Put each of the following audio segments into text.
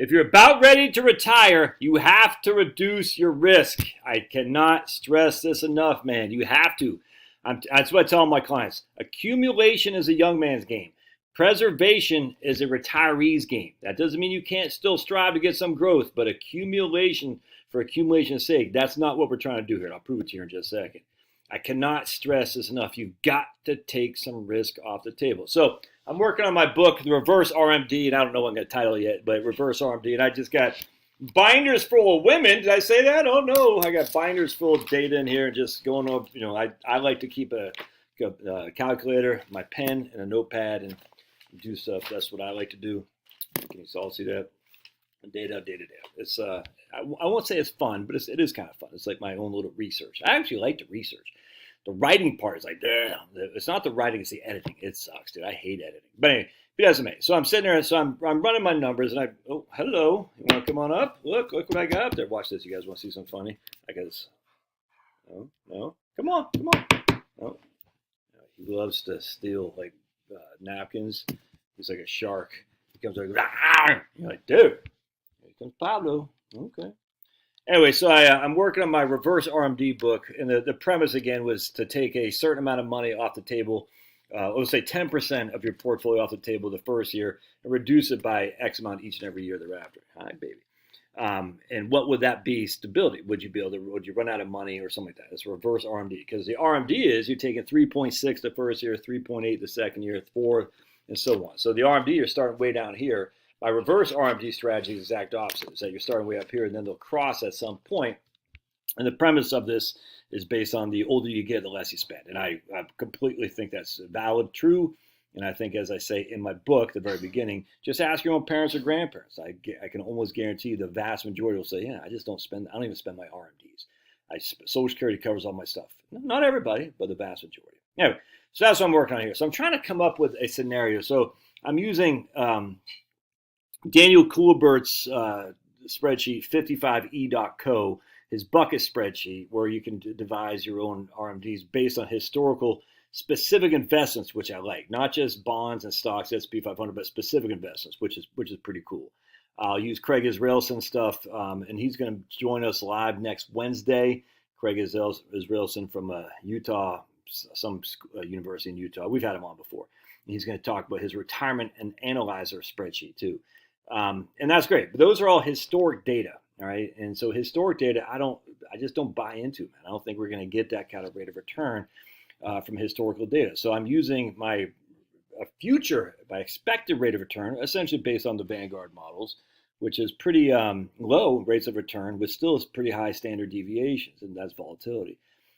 If you're about ready to retire, you have to reduce your risk. I cannot stress this enough, man. You have to. That's what I tell my clients. Accumulation is a young man's game. Preservation is a retiree's game. That doesn't mean you can't still strive to get some growth, but accumulation for accumulation's sake, that's not what we're trying to do here. And I'll prove it to you in just a second. I cannot stress this enough. You've got to take some risk off the table. So I'm working on my book, The Reverse RMD, and I don't know what I'm going to title it yet, but Reverse RMD, and I just got binders full of women. Did I say that? Oh, no. I got binders full of data in here and just going over, I like to keep a calculator, my pen, and a notepad and do stuff. That's what I like to do. Can you all see that? Data. It's I won't say it's fun, but it is kind of fun. It's like my own little research. I actually like to research. The writing part is like, damn. It's not the writing, it's the editing. It sucks, dude. I hate editing. But anyway, it doesn't matter. So I'm sitting there, and so I'm running my numbers, and oh, hello. You want to come on up? Look what I got up there. Watch this. You guys want to see something funny? I guess. No. Come on. Oh. He loves to steal like napkins. He's like a shark. He comes like, rawr! You're like, dude. Here comes Pablo. Okay. Anyway, so I'm working on my reverse RMD book, and the premise again was to take a certain amount of money off the table, let's say 10% of your portfolio off the table the first year, and reduce it by X amount each and every year thereafter. Hi, baby. And what would that be? Stability. Would you run out of money or something like that? It's reverse RMD, because the RMD is you're taking 3.6 the first year, 3.8 the second year, 4, and so on. So the RMD, you're starting way down here. My reverse RMD strategy is the exact opposite, is that you're starting way up here, and then they'll cross at some point. And the premise of this is based on the older you get, the less you spend. And I completely think that's valid, true. And I think, as I say in my book at the very beginning, just ask your own parents or grandparents. I can almost guarantee the vast majority will say, yeah, I don't even spend my RMDs. Social Security covers all my stuff. Not everybody, but the vast majority. Anyway, so that's what I'm working on here. So I'm trying to come up with a scenario. So I'm using Daniel Kuhlebert's spreadsheet, 55e.co, his bucket spreadsheet, where you can devise your own RMDs based on historical specific investments, which I like. Not just bonds and stocks, S&P 500, but specific investments, which is pretty cool. I'll use Craig Israelson stuff, and he's going to join us live next Wednesday. Craig Israelson from Utah, some university in Utah. We've had him on before. And he's going to talk about his retirement and analyzer spreadsheet too. And that's great. But those are all historic data, all right? And so historic data, I just don't buy into, man. I don't think we're going to get that kind of rate of return from historical data. So I'm using my expected rate of return, essentially based on the Vanguard models, which is pretty low rates of return, but still is pretty high standard deviations, and that's volatility.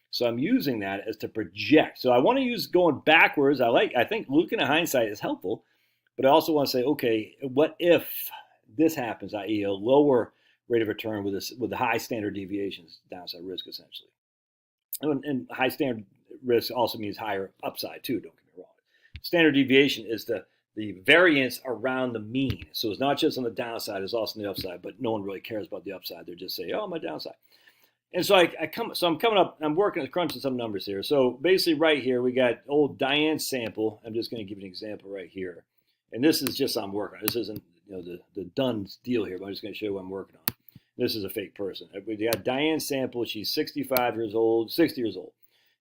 So I'm using that as to project. So I want to use going backwards. I think looking at hindsight is helpful. But I also want to say, okay, what if this happens, i.e. a lower rate of return with the high standard deviations, downside risk essentially. And high standard risk also means higher upside too, don't get me wrong. Standard deviation is the variance around the mean. So it's not just on the downside, it's also on the upside, but no one really cares about the upside. They're just saying, oh, my downside. And so I'm coming up, I'm working, crunching some numbers here. So basically right here, we got old Diane Sample. I'm just going to give you an example right here. And this is just I'm working on. This isn't the done deal here, but I'm just going to show you what I'm working on. This is a fake person. We got Diane Sample. She's 60 years old.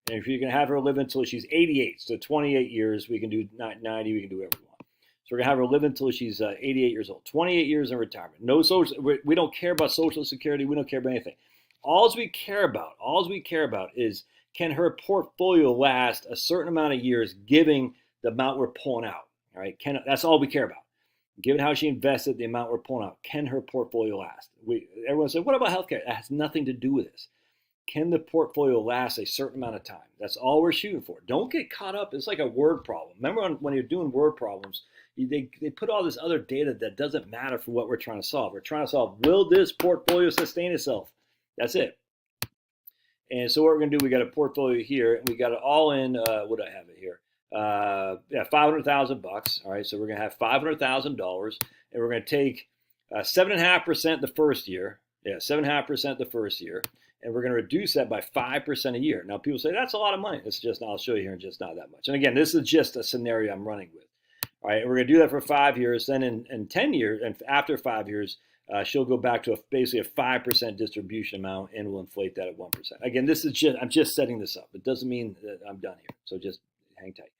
And if you can have her live until she's 88, so 28 years, we can do 90, we can do whatever we want. So we're going to have her live until she's 88 years old. 28 years in retirement. No social. We don't care about Social Security. We don't care about anything. All we care about is, can her portfolio last a certain amount of years, given the amount we're pulling out. All right, that's all we care about. Given how she invested, the amount we're pulling out, can her portfolio last? Everyone said, what about healthcare? That has nothing to do with this. Can the portfolio last a certain amount of time? That's all we're shooting for. Don't get caught up. It's like a word problem. Remember when you're doing word problems, they put all this other data that doesn't matter for what we're trying to solve. We're trying to solve, will this portfolio sustain itself? That's it. And so what we're going to do, we got a portfolio here, and we got it all in, what do I have it here? $500,000. All right, so we're going to have $500,000, and we're going to take 7.5% the first year. Yeah, 7.5% the first year, and we're going to reduce that by 5% a year. Now, people say that's a lot of money. It's just, I'll show you here in just not that much. And again, this is just a scenario I'm running with. All right, and we're going to do that for 5 years. Then in 10 years, and after 5 years, she'll go back to basically a 5% distribution amount, and we'll inflate that at 1%. Again, I'm just setting this up. It doesn't mean that I'm done here. So just hang tight.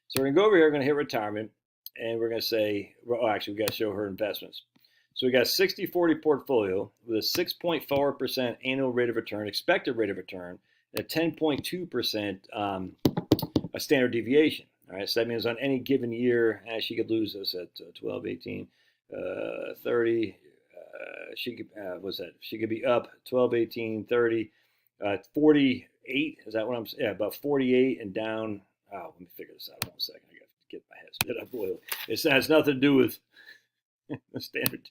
So we're going to go over here. We're going to hit retirement, and we're going to say, well, actually, we got to show her investments. So we got a 60-40 portfolio with a 6.4% annual rate of return, expected rate of return, and a 10.2% a standard deviation. All right, so that means on any given year, she could lose this at 12, 18, 30. She could, what's that? She could be up 12, 18, 30, 48. Is that what I'm saying? Yeah, about 48 and down. Oh, let me figure this out. 1 second. I got to get my head split up oil. It has nothing to do with the standard.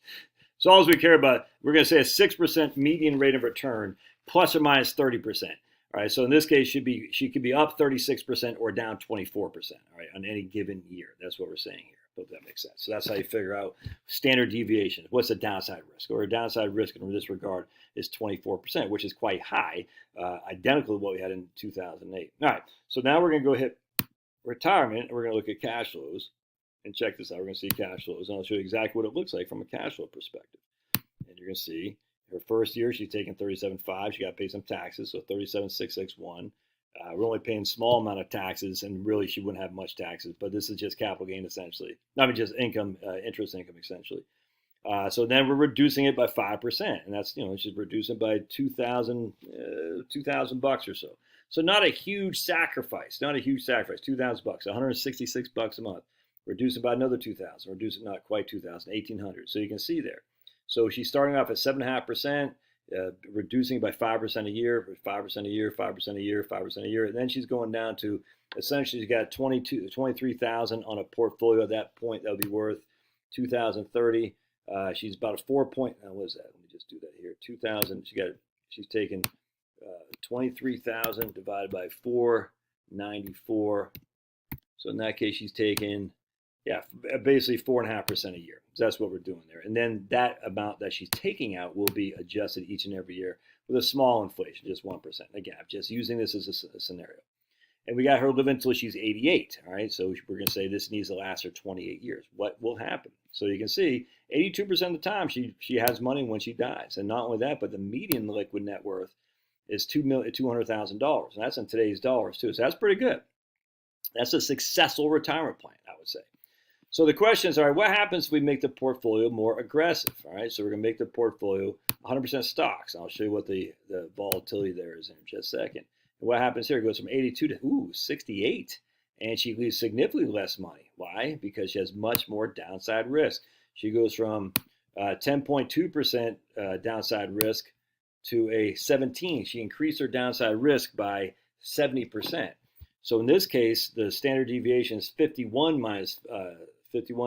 So all we care about, we're going to say a 6% median rate of return, plus or minus 30%. All right, so in this case, she could be up 36% or down 24%. All right, on any given year. That's what we're saying here. Hope that makes sense. So that's how you figure out standard deviation. What's the downside risk? Or a downside risk in this regard is 24%, which is quite high, identical to what we had in 2008. All right, so now we're going to go hit retirement, and we're going to look at cash flows. And check this out. We're going to see cash flows, and I'll show you exactly what it looks like from a cash flow perspective. And you're going to see her first year, she's taking 37.5. She got to pay some taxes, so 37,661. We're only paying a small amount of taxes, and really she wouldn't have much taxes, but this is just capital gain essentially. I mean, just income, interest income essentially. So then we're reducing it by 5%, and that's, she's reducing it by $2,000 or so. So not a huge sacrifice, 2,000 bucks, 166 bucks a month. Reducing by another 2,000, reducing not quite 2,000, 1,800. So you can see there. So she's starting off at 7.5%, reducing by 5% a year, 5% a year, 5% a year, 5% a year. And then she's going down to essentially she's got 23,000 on a portfolio at that point that would be worth 2,030. She's about a 4 point. What is that? Let me just do that here. 2,000. She's taken 23,000 divided by 494. So in that case, she's taken basically 4.5% a year. So that's what we're doing there. And then that amount that she's taking out will be adjusted each and every year with a small inflation, just 1%. Again, I'm just using this as a scenario. And we got her living until she's 88. All right, so we're going to say this needs to last her 28 years. What will happen? So you can see 82% of the time she has money when she dies. And not only that, but the median liquid net worth is $200,000. And that's in today's dollars too. So that's pretty good. That's a successful retirement plan, I would say. So the question is, all right, what happens if we make the portfolio more aggressive? All right, so we're going to make the portfolio 100% stocks. I'll show you what the volatility there is in just a second. And what happens here? It goes from 82 to 68, and she leaves significantly less money. Why? Because she has much more downside risk. She goes from 10.2% downside risk to a 17. She increased her downside risk by 70%. So in this case, the standard deviation is 51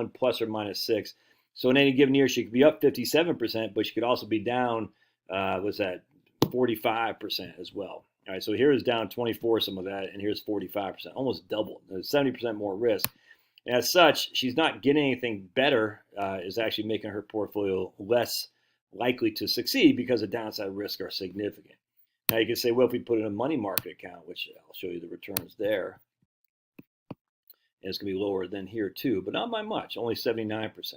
plus or minus 6. So in any given year, she could be up 57%, but she could also be down, 45% as well. All right, so here's down 24, some of that, and here's 45%, almost double. There's 70% more risk. And as such, she's not getting anything better, is actually making her portfolio less likely to succeed because the downside risks are significant. Now you can say, well, if we put in a money market account, which I'll show you the returns there, and it's going to be lower than here too, but not by much, only 79%.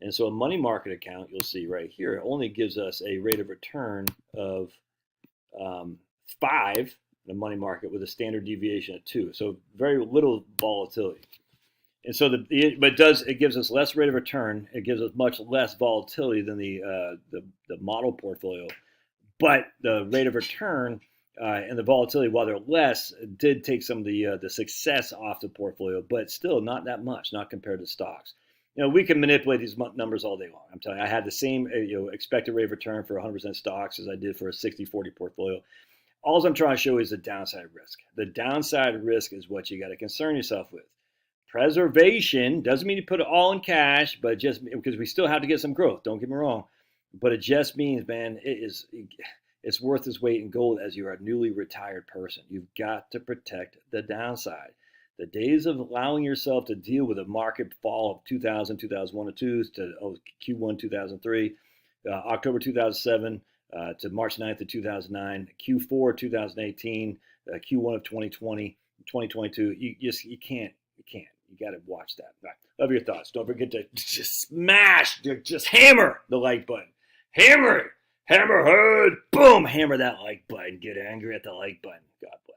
And so a money market account, you'll see right here, it only gives us a rate of return of 5 in the money market with a standard deviation of 2. So very little volatility. And so it gives us less rate of return. It gives us much less volatility than the model portfolio. But the rate of return and the volatility, while they're less, did take some of the success off the portfolio, but still not that much, not compared to stocks. We can manipulate these numbers all day long. I'm telling you, I had the same expected rate of return for 100% stocks as I did for a 60-40 portfolio. All I'm trying to show is the downside risk. The downside risk is what you got to concern yourself with. Preservation doesn't mean you put it all in cash, but just because we still have to get some growth. Don't get me wrong. But it just means, man, it's worth its weight in gold as you're a newly retired person. You've got to protect the downside. The days of allowing yourself to deal with a market fall of 2000, 2001 to Q1 2003, October 2007 to March 9th of 2009, Q4 2018, Q1 of 2020, 2022, you can't. You got to watch that. All right. Love your thoughts. Don't forget to just smash, just hammer the like button. Hammer it. Hammerhead. Boom. Hammer that like button. Get angry at the like button. God bless.